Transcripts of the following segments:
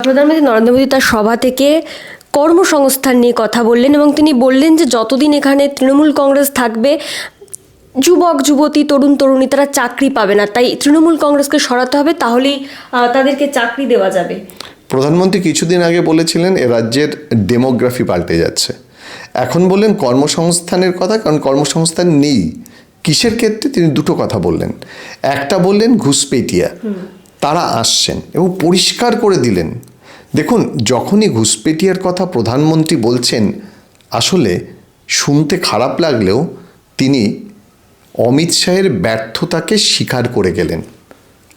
প্রধানমন্ত্রী নরেন্দ্র মোদী তার সভা থেকে কর্মসংস্থান নিয়ে কথা বললেন এবং তিনি বললেন যে যতদিন এখানে তৃণমূল কংগ্রেস থাকবে যুবক যুবতী তরুণ তরুণী তারা চাকরি পাবে না, তাই তৃণমূল কংগ্রেসকে সরাতে হবে, তাহলেই তাদেরকে চাকরি দেওয়া যাবে। প্রধানমন্ত্রী কিছুদিন আগে বলেছিলেন এ রাজ্যের ডেমোগ্রাফি পাল্টে যাচ্ছে। এখন বললেন কর্মসংস্থানের কথা, কারণ কর্মসংস্থান নেই। কিসের ক্ষেত্রে তিনি দুটো কথা বললেন। একটা বললেন ঘুষপেটিয়া তারা আসছেন এবং পরিষ্কার করে দিলেন। দেখুন, যখনই ঘুষপেটিয়ার কথা প্রধানমন্ত্রী বলছেন, আসলে শুনতে খারাপ লাগলেও তিনি অমিত শাহের ব্যর্থতাকে স্বীকার করে গেলেন।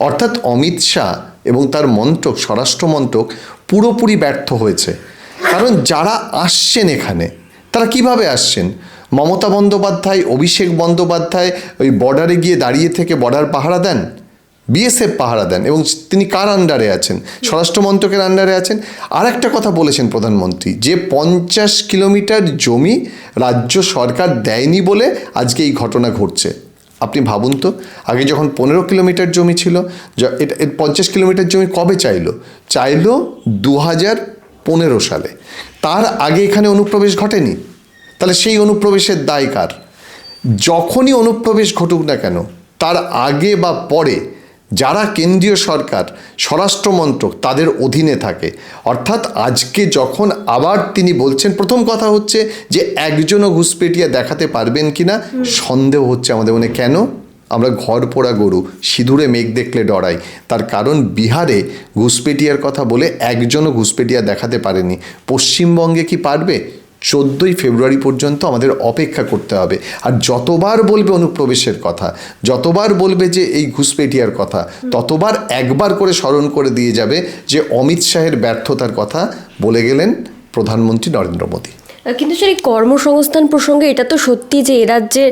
অর্থাৎ অমিত শাহ এবং তার মন্ত্রক, স্বরাষ্ট্র মন্ত্রক পুরোপুরি ব্যর্থ হয়েছে। কারণ যারা আসছেন এখানে তারা কিভাবে আসছেন? মমতা বন্দ্যোপাধ্যায়, অভিষেক বন্দ্যোপাধ্যায় ওই বর্ডারে গিয়ে দাঁড়িয়ে থেকে বর্ডার পাহারা দেন, বিএসএফ পাহারা দেন, এবং তিনি কার আন্ডারে আছেন? স্বরাষ্ট্র মন্ত্রকের আন্ডারে আছেন। আর একটা কথা বলেছেন প্রধানমন্ত্রী, যে 50 কিলোমিটার জমি রাজ্য সরকার দেয়নি বলে আজকে এই ঘটনা ঘটছে। আপনি ভাবুন তো, আগে যখন 15 কিলোমিটার জমি ছিল, এটা 50 কিলোমিটার জমি কবে চাইলো 2015 সালে। তার আগে এখানে অনুপ্রবেশ ঘটেনি। তাহলে সেই অনুপ্রবেশের দায় কার? যখনই অনুপ্রবেশ ঘটুক না কেন, তার আগে বা পরে যারা কেন্দ্রীয় সরকার, স্বরাষ্ট্র মন্ত্রক তাদের অধীনে থাকে। অর্থাৎ আজকে যখন আবার তিনি বলছেন, প্রথম কথা হচ্ছে যে একজনও ঘুষপেটিয়া দেখাতে পারবেন কিনা সন্দেহ হচ্ছে আমাদের মনে। কেন? আমরা ঘর পোড়া গরু, সিঁদুরে মেঘ দেখলে ডরাই। তার কারণ বিহারে ঘুষপেটিয়ার কথা বলে একজনও ঘুষপেটিয়া দেখাতে পারেনি। পশ্চিমবঙ্গে কি পারবে? 14ই ফেব্রুয়ারি পর্যন্ত আমাদের অপেক্ষা করতে হবে। আর যতবার বলবে অনুপ্রবেশের কথা, যতবার বলবে যে এই ঘুষপেটিয়ার কথা, ততবার একবার করে স্মরণ করে দিয়ে যাবে যে অমিত শাহের ব্যর্থতার কথা বলে গেলেন প্রধানমন্ত্রী নরেন্দ্র মোদী। কিন্তু সেই কর্মসংস্থান প্রসঙ্গে এটা তো সত্যি যে এ রাজ্যের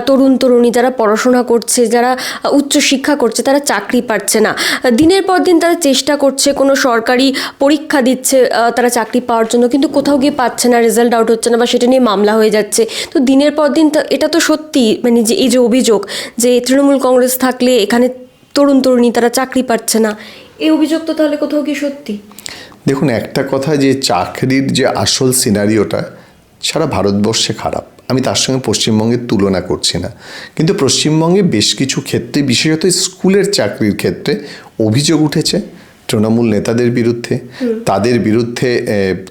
তরুণ তরুণী যারা পড়াশোনা করছে, যারা উচ্চশিক্ষা করছে, তারা চাকরি পাচ্ছে না। দিনের পর দিন তারা চেষ্টা করছে, কোনো সরকারি পরীক্ষা দিচ্ছে তারা চাকরি পাওয়ার জন্য, কিন্তু কোথাও গিয়ে পাচ্ছে না, রেজাল্ট আউট হচ্ছে না, বা সেটা নিয়ে মামলা হয়ে যাচ্ছে। তো দিনের পর দিন এটা তো সত্যি, মানে যে এই যে অভিযোগ যে তৃণমূল কংগ্রেস থাকলে এখানে তরুণ তরুণী তারা চাকরি পাচ্ছে না, এই অভিযোগ তো তাহলে কোথাও গিয়ে সত্যি। দেখুন, একটা কথা, যে চাকরির যে আসল সিনারিওটা সারা ভারতবর্ষে খারাপ, আমি তার সঙ্গে পশ্চিমবঙ্গের তুলনা করছি না। কিন্তু পশ্চিমবঙ্গে বেশ কিছু ক্ষেত্রে, বিশেষত স্কুলের চাকরির ক্ষেত্রে অভিযোগ উঠেছে তৃণমূল নেতাদের বিরুদ্ধে। তাদের বিরুদ্ধে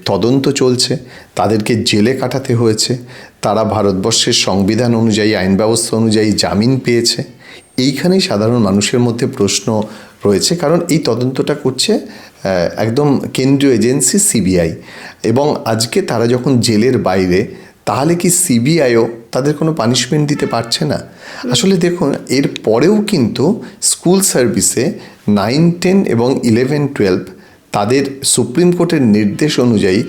তদন্ত চলছে, তাদেরকে জেলে কাটাতে হয়েছে। তারা ভারতবর্ষের সংবিধান অনুযায়ী, আইন ব্যবস্থা অনুযায়ী জামিন পেয়েছে। এইখানেই সাধারণ মানুষের মধ্যে প্রশ্ন রয়েছে, কারণ এই তদন্তটা করছে একদম কেন্দ্রীয় এজেন্সি সিবিআই। এবং আজকে তারা যখন জেলের বাইরে, তাহলে কি সিবিআইও তাদের কোনো পানিশমেন্ট দিতে পারছে না? আসলে দেখুন, এর পরেও কিন্তু স্কুল সার্ভিসে 9, 10 এবং 11, 12 তাদের সুপ্রিম কোর্টের নির্দেশ অনুযায়ী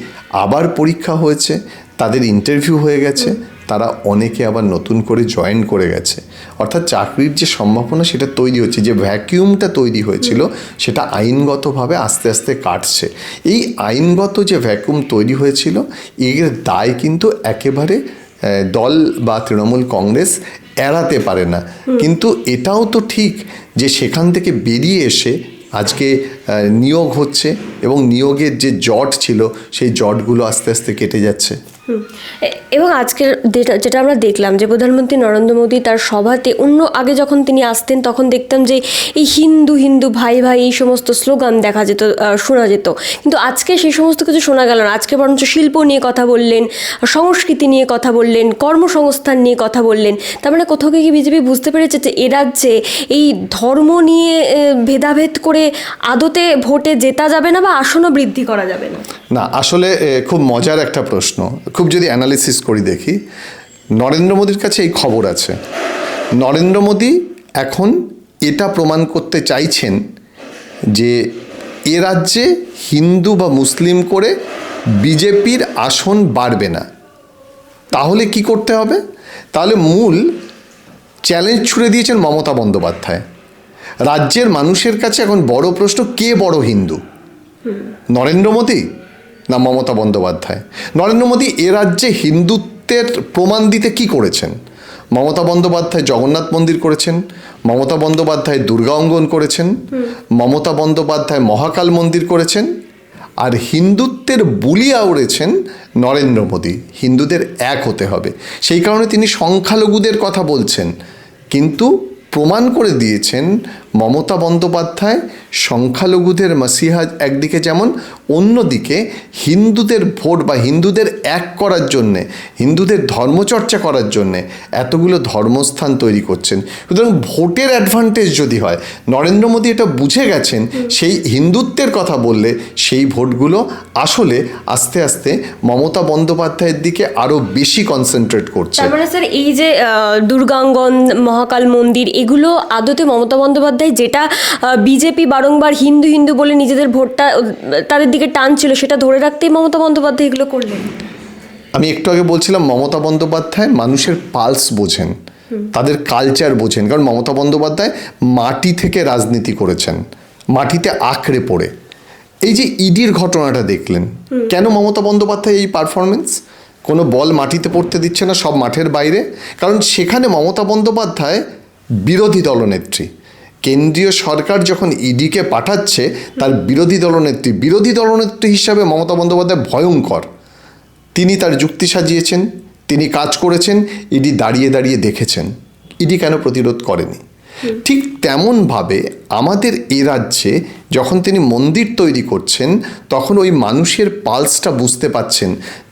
আবার পরীক্ষা হয়েছে, তাদের ইন্টারভিউ হয়ে গেছে, তারা অনেকে আবার নতুন করে জয়েন করে গেছে। অর্থাৎ চাকরির যে সম্ভাবনা সেটা তৈরি হচ্ছে, যে ভ্যাকিউমটা তৈরি হয়েছিল সেটা আইনগতভাবে আস্তে আস্তে কাটছে। এই আইনগত যে ভ্যাকুয়াম তৈরি হয়েছিল, এর দায় কিন্তু একেবারে দল বা তৃণমূল কংগ্রেস এড়াতে পারে না। কিন্তু এটাও তো ঠিক যে সেখান থেকে বেরিয়ে এসে আজকে নিয়োগ হচ্ছে, এবং নিয়োগের যে জট ছিল সেই জটগুলো আস্তে আস্তে কেটে যাচ্ছে। এবং আজকের যেটা আমরা দেখলাম যে প্রধানমন্ত্রী নরেন্দ্র মোদী তার সভাতে, আগে যখন তিনি আসতেন তখন দেখতাম যে এই হিন্দু হিন্দু ভাই ভাই এই সমস্ত স্লোগান দেখা যেত, শোনা যেত। কিন্তু আজকে সেই সমস্ত কিছু শোনা গেল না। আজকে বরঞ্চ শিল্প নিয়ে কথা বললেন, সংস্কৃতি নিয়ে কথা বললেন, কর্মসংস্থান নিয়ে কথা বললেন। তার মানে কোথাও কি বিজেপি বুঝতে পেরেছে যে এ রাজ্যে এই ধর্ম নিয়ে ভেদাভেদ করে আদতে ভোটে জেতা যাবে না বা আসনও বৃদ্ধি করা যাবে না? না, আসলে খুব মজার একটা প্রশ্ন। খুব যদি অ্যানালিসিস করি দেখি, নরেন্দ্র মোদীর কাছে এই খবর আছে। নরেন্দ্র মোদী এখন এটা প্রমাণ করতে চাইছেন যে এ রাজ্যে হিন্দু বা মুসলিম করে বিজেপির আসন বাড়বে না। তাহলে কি করতে হবে? তাহলে মূল চ্যালেঞ্জ ছুড়ে দিয়েছেন মমতা বন্দ্যোপাধ্যায়। রাজ্যের মানুষের কাছে এখন বড় প্রশ্ন, কে বড় হিন্দু, নরেন্দ্র মোদী না মমতা বন্দ্যোপাধ্যায়? নরেন্দ্র মোদী এ রাজ্যে হিন্দুত্বের প্রমাণ দিতে কি করেছেন? মমতা বন্দ্যোপাধ্যায় জগন্নাথ মন্দির করেছেন, মমতা বন্দ্যোপাধ্যায় দুর্গা অঙ্গন করেছেন, মমতা বন্দ্যোপাধ্যায় মহাকাল মন্দির করেছেন, আর হিন্দুত্বের বুলি আউড়েছেন নরেন্দ্র মোদী। হিন্দুদের এক হতে হবে, সেই কারণে তিনি সংখ্যালঘুদের কথা বলছেন, কিন্তু প্রমাণ করে দিয়েছেন মমতা বন্দ্যোপাধ্যায় সংখ্যালঘুদের মাসিহা একদিকে যেমন, অন্যদিকে হিন্দুদের ভোট বা হিন্দুদের এক করার জন্যে, হিন্দুদের ধর্মচর্চা করার জন্যে এতগুলো ধর্মস্থান তৈরি করছেন। সুতরাং ভোটের অ্যাডভান্টেজ যদি হয়, নরেন্দ্র মোদী এটা বুঝে গেছেন, সেই হিন্দুত্বের কথা বললে সেই ভোটগুলো আসলে আস্তে আস্তে মমতা বন্দ্যোপাধ্যায়ের দিকে আরও বেশি কনসেন্ট্রেট করছে। তার মানে স্যার এই যে দুর্গাঙ্গন, মহাকাল মন্দির, এগুলো আদতে মমতা বন্দ্যোপাধ্যায় যেটা বিজেপি বারংবার হিন্দু হিন্দু বলে নিজেদের ভোটটা তাদের দিকে টানছিল, সেটা ধরে রাখতেই মমতা বন্দ্যোপাধ্যায় এগুলো করলেন। আমি একটু আগে বলছিলাম মমতা বন্দ্যোপাধ্যায় মানুষের পালস বোঝেন, তাদের কালচার বোঝেন, কারণ মমতা বন্দ্যোপাধ্যায় মাটি থেকে রাজনীতি করেছেন, মাটিতে আঁকড়ে পড়ে। এই যে ইডির ঘটনাটা দেখলেন, কেন মমতা বন্দ্যোপাধ্যায় এই পারফরমেন্স? কোনো বল মাটিতে পড়তে দিচ্ছে না, সব মাঠের বাইরে। কারণ সেখানে মমতা বন্দ্যোপাধ্যায় বিরোধী দলনেত্রী, কেন্দ্রীয় সরকার যখন ইডিকে পাঠাচ্ছে, তার বিরোধী দলনেত্রী হিসাবে মমতা বন্দ্যোপাধ্যায় ভয়ঙ্কর। তিনি তার যুক্তি সাজিয়েছেন, তিনি কাজ করেছেন, ইডি দাঁড়িয়ে দাঁড়িয়ে দেখেছেন, ইডি কেন প্রতিরোধ করেনি। ঠিক তেমনভাবে আমাদের এ রাজ্যে যখন তিনি মন্দির তৈরি করছেন, তখন ওই মানুষের পালসটা বুঝতে পাচ্ছেন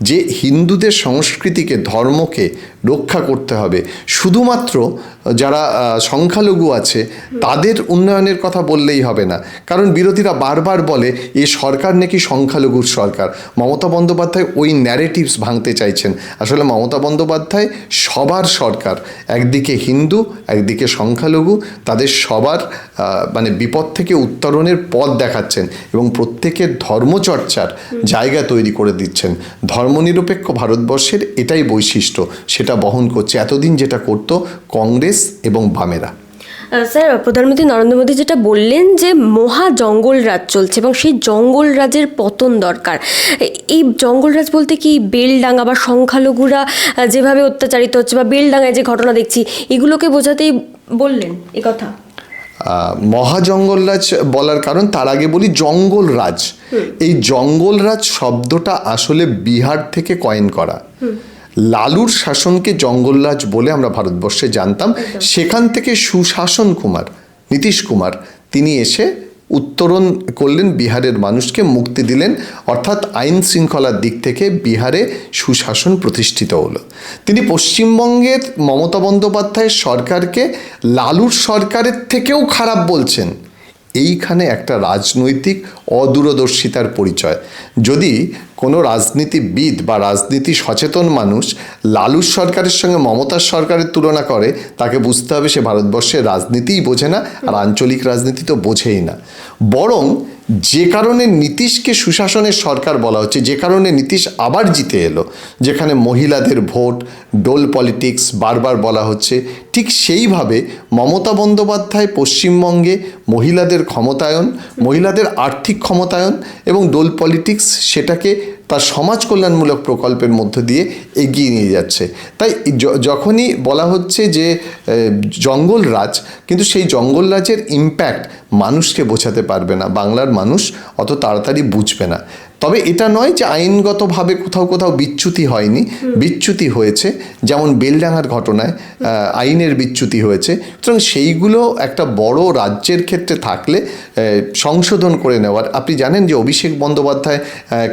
যে হিন্দুদের সংস্কৃতিকে, ধর্মকে রক্ষা করতে হবে। শুধুমাত্র যারা সংখ্যালঘু আছে তাদের উন্নয়নের কথা বললেই হবে না, কারণ বিরোধীরা বারবার বলে এ সরকার নাকি সংখ্যালঘুর সরকার। মমতা বন্দ্যোপাধ্যায় ওই ন্যারেটিভস ভাঙতে চাইছেন। আসলে মমতা বন্দ্যোপাধ্যায় সবার সরকার, একদিকে হিন্দু, একদিকে সংখ্যালঘু, তাদের সবার মানে বিপদ থেকে উত্তরণের পথ দেখাচ্ছেন এবং প্রত্যেকের ধর্মচর্চার জায়গা তৈরি করে দিচ্ছেন। ধর্মনিরপেক্ষ ভারতবর্ষের এটাই বৈশিষ্ট্য, সেটা বহন করছে এতদিন যেটা করত কংগ্রেস এবং বামেরা। স্যার, প্রধানমন্ত্রী নরেন্দ্র মোদী যেটা বললেন যে মহা জঙ্গল রাজ চলছে এবং সেই জঙ্গল রাজের পতন দরকার। এই জঙ্গল রাজ বলতে কি বেলডাঙ্গা বা সংখ্যালঘুরা যেভাবে অত্যাচারিত হচ্ছে বা বেলডাঙ্গায় যে ঘটনা দেখছি, এগুলোকে বোঝাতেই বললেন এ কথা? মহাজঙ্গলরাজ বলার কারণ, তার আগে বলি জঙ্গল রাজ। এই জঙ্গল রাজ শব্দটা আসলে বিহার থেকে কয়েন করা। লালুর শাসনকে জঙ্গলরাজ বলে আমরা ভারতবর্ষে জানতাম। সেখান থেকে সুশাসন কুমার, নীতিশ কুমার, তিনি এসে উত্তরণ করলেন, বিহারের মানুষকে মুক্তি দিলেন, অর্থাৎ আইন শৃঙ্খলার দিক থেকে বিহারে সুশাসন প্রতিষ্ঠিত হলো। তিনি পশ্চিমবঙ্গের মমতা বন্দ্যোপাধ্যায়ের সরকারকে লালুর সরকারের থেকেও খারাপ বলছেন। এইখানে একটা রাজনৈতিক অদূরদর্শিতার পরিচয়। যদি কোনো রাজনীতিবিদ বা রাজনীতি সচেতন মানুষ লালুর সরকারের সঙ্গে মমতার সরকারের তুলনা করে, তাকে বুঝতে হবে সে ভারতবর্ষের রাজনীতিই বোঝে না, আর আঞ্চলিক রাজনীতি তো বোঝেই না। বরং যে কারণে নীতিশকে সুশাসনের সরকার বলা হচ্ছে, যে কারণে নীতিশ আবার জিতে এলো, যেখানে মহিলাদের ভোট, ডোল পলিটিক্স বারবার বলা হচ্ছে, ঠিক সেইভাবে মমতা বন্দ্যোপাধ্যায় পশ্চিমবঙ্গে মহিলাদের ক্ষমতায়ন, মহিলাদের আর্থিক ক্ষমতায়ন এবং ডোল পলিটিক্স, সেটাকে তার সমাজ কল্যাণমূলক প্রকল্পের মধ্য দিয়ে এগিয়ে নিয়ে যাচ্ছে। তাই যখনই বলা হচ্ছে যে জঙ্গল রাজ, কিন্তু সেই জঙ্গল রাজের ইম্প্যাক্ট মানুষকে বোঝাতে পারবে না, বাংলার মানুষ অত তাড়াতাড়ি বুঝবে না। তবে এটা নয় যে আইনগতভাবে কোথাও কোথাও বিচ্যুতি হয়নি, বিচ্যুতি হয়েছে, যেমন বেলডাঙ্গার ঘটনায় আইনের বিচ্যুতি হয়েছে। সুতরাং সেইগুলো একটা বড় রাজ্যের ক্ষেত্রে থাকলে সংশোধন করে নেওয়ার। আপনি জানেন যে অভিষেক বন্দ্যোপাধ্যায়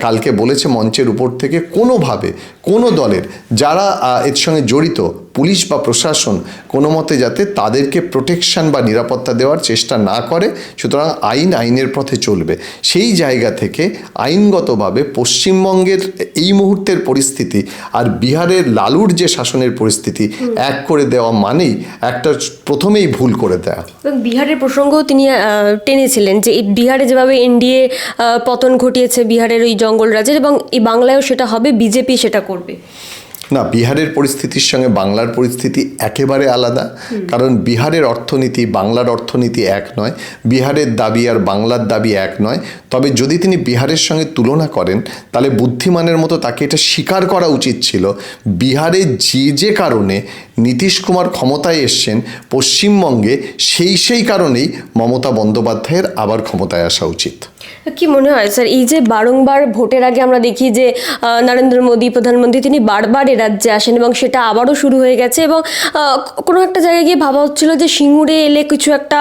কালকে বলেছে মঞ্চের উপর থেকে, কোনোভাবে কোনো দলের যারা এর সঙ্গে জড়িত, পুলিশ বা প্রশাসন, কোনো মতে যাতে তাদেরকে প্রোটেকশন বা নিরাপত্তা দেওয়ার চেষ্টা না করে। সুতরাং আইনের পথে চলবে। সেই জায়গা থেকে আইনগতভাবে পশ্চিমবঙ্গের এই মুহূর্তের পরিস্থিতি আর বিহারের লালুর যে শাসনের পরিস্থিতি এক করে দেওয়া মানেই একটা প্রথমেই ভুল করে দেওয়া। এবং বিহারের প্রসঙ্গও তিনি টেনেছিলেন যে এই বিহারে যেভাবে এনডিএ পতন ঘটিয়েছে বিহারের ওই জঙ্গল রাজের, এবং এই বাংলায়ও সেটা হবে, বিজেপি সেটা করবে। না, বিহারের পরিস্থিতির সঙ্গে বাংলার পরিস্থিতি একেবারে আলাদা। কারণ বিহারের অর্থনীতি বাংলার অর্থনীতি এক নয়, বিহারের দাবি আর বাংলার দাবি এক নয়। তবে যদি তিনি বিহারের সঙ্গে তুলনা করেন, তাহলে বুদ্ধিমানের মতো তাকে এটা স্বীকার করা উচিত ছিল, বিহারে যে কারণে নীতিশ কুমার ক্ষমতায় এসছেন, পশ্চিমবঙ্গে সেই কারণেই মমতা বন্দ্যোপাধ্যায়ের আবার ক্ষমতায় আসা উচিত। কি মনে হয় স্যার, এই যে বারংবার ভোটের আগে আমরা দেখি যে নরেন্দ্র মোদী প্রধানমন্ত্রী তিনি বারবার এ রাজ্যে আসেন এবং সেটা আবারও শুরু হয়ে গেছে, এবং কোনো একটা জায়গায় গিয়ে ভাবা হচ্ছিল যে সিঙ্গুরে এলে কিছু একটা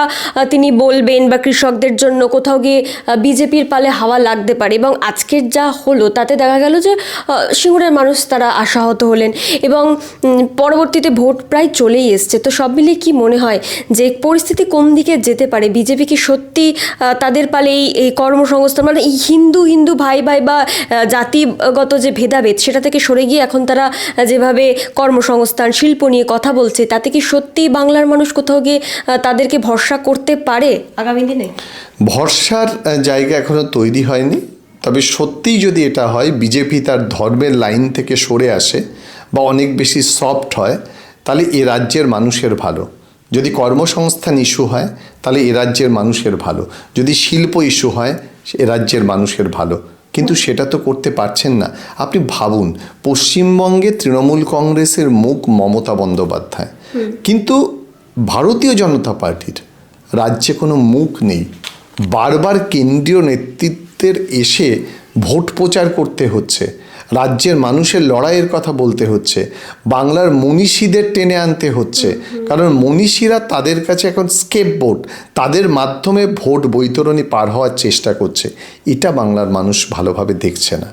তিনি বলবেন বা কৃষকদের জন্য কোথাও গিয়ে বিজেপির পালে হাওয়া লাগতে পারে, এবং আজকের যা হলো তাতে দেখা গেল যে সিঙ্গুরের মানুষ তারা আশাহত হলেন, এবং পরবর্তীতে ভোট প্রায় চলেই এসছে। তো সব মিলিয়ে কি মনে হয় যে পরিস্থিতি কোন দিকে যেতে পারে? বিজেপি কি সত্যি তাদের পালে এই কর্মসংস্থান, মানে এই হিন্দু হিন্দু ভাই ভাই বা জাতিগত যে ভেদাভেদ সেটা থেকে সরে গিয়ে এখন তারা যেভাবে কর্মসংস্থান শিল্প নিয়ে কথা বলছে, তাতে কি সত্যি বাংলার মানুষ কোথাও গিয়ে তাদেরকে ভরসা করতে পারে আগামী দিনে? ভরসার জায়গা এখনো তৈরি হয়নি। তবে সত্যিই যদি এটা হয়, বিজেপি তার ধর্মের লাইন থেকে সরে আসে বা অনেক বেশি সফট হয়, তাহলে এ রাজ্যের মানুষের ভালো। যদি কর্মসংস্থান ইস্যু হয় তাহলে এ রাজ্যের মানুষের ভালো, যদি শিল্প ইস্যু হয় এ রাজ্যের মানুষের ভালো। কিন্তু সেটা তো করতে পারছেন না। আপনি ভাবুন, পশ্চিমবঙ্গে তৃণমূল কংগ্রেসের মুখ মমতা বন্দ্যোপাধ্যায়, কিন্তু ভারতীয় জনতা পার্টির রাজ্যে কোনো মুখ নেই। বারবার কেন্দ্রীয় নেতৃত্বের এসে ভোট প্রচার করতে হচ্ছে, রাজ্যের মানুষের লড়াইয়ের কথা বলতে হচ্ছে, বাংলার মনীষীদের টেনে আনতে হচ্ছে, কারণ মনীষীরা তাদের কাছে এখন স্কেপবোর্ড, তাদের মাধ্যমে ভোট বৈতরণী পার হওয়ার চেষ্টা করছে। এটা বাংলার মানুষ ভালোভাবে দেখছে না।